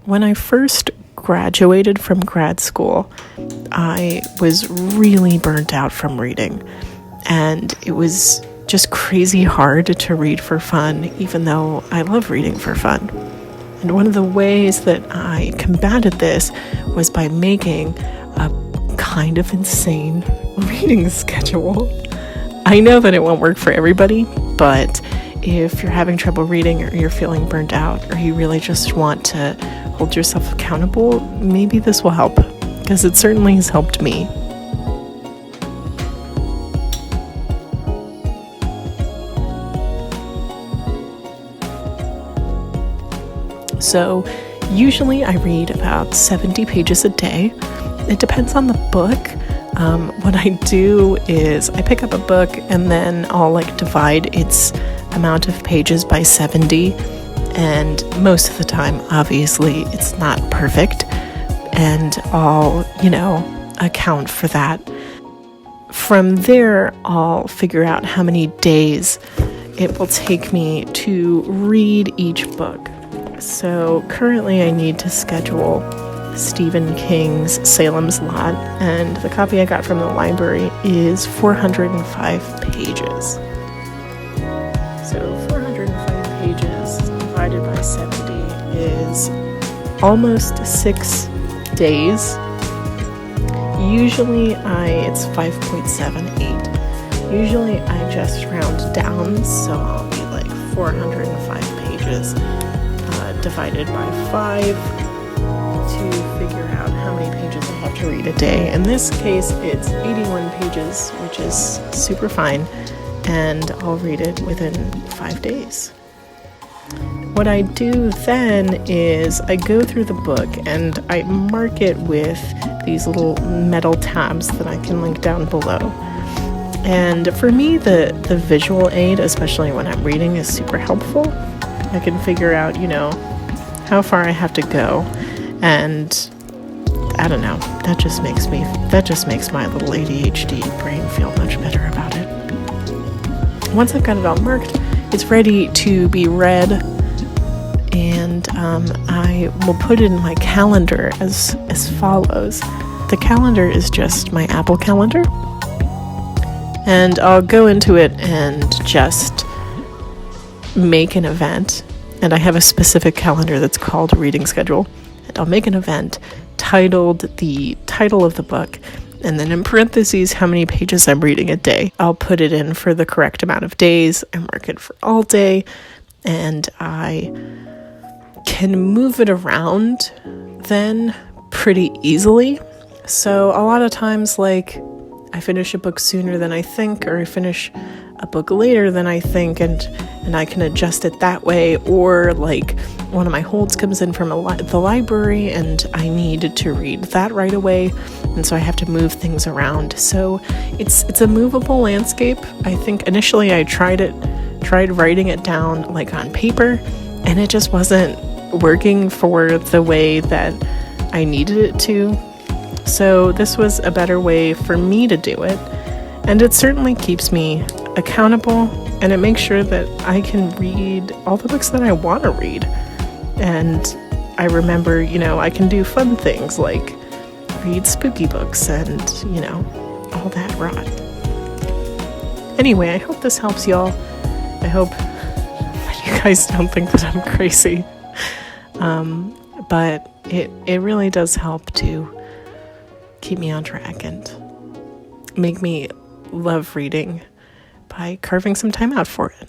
When I first graduated from grad school, I was really burnt out from reading, and it was just crazy hard to read for fun, even though I love reading for fun. And one of the ways that I combated this was by making a kind of insane reading schedule. I know that it won't work for everybody, but if you're having trouble reading or you're feeling burnt out or you really just want to hold yourself accountable, maybe this will help, because it certainly has helped me. So usually I read about 70 pages a day. It depends on the book. What I do is I pick up a book and then I'll divide its amount of pages by 70. And most of the time, obviously, it's not perfect. And I'll, account for that. From there, I'll figure out how many days it will take me to read each book. So currently I need to schedule Stephen King's Salem's Lot, and the copy I got from the library is 405 pages. So 405 pages divided by 70 is almost 6 days. Usually it's 5.78. Usually I just round down, so I'll be 405 pages divided by 5 to figure out how many pages I have to read a day. In this case, it's 81 pages, which is super fine, and I'll read it within 5 days. What I do then is I go through the book and I mark it with these little metal tabs that I can link down below. And for me, the visual aid, especially when I'm reading, is super helpful. I can figure out, how far I have to go, and I don't know, that just makes my little ADHD brain feel much better about it. Once I've got it all marked, it's ready to be read, and I will put it in my calendar as follows. The calendar is just my Apple calendar, and I'll go into it and just make an event. And I have a specific calendar that's called a reading schedule. And I'll make an event titled the title of the book, and then in parentheses how many pages I'm reading a day. I'll put it in for the correct amount of days and mark it for all day, and I can move it around then pretty easily. So a lot of times, I finish a book sooner than I think, or I finish a book later than I think, and I can adjust it that way. Or one of my holds comes in from the library and I need to read that right away, and so I have to move things around. So it's a movable landscape. I think initially I tried writing it down on paper, and it just wasn't working for the way that I needed it to. So this was a better way for me to do it, and it certainly keeps me accountable, and it makes sure that I can read all the books that I want to read. And I remember, I can do fun things like read spooky books and, all that rot. Anyway, I hope this helps y'all. I hope that you guys don't think that I'm crazy. But it really does help to keep me on track and make me love reading by carving some time out for it.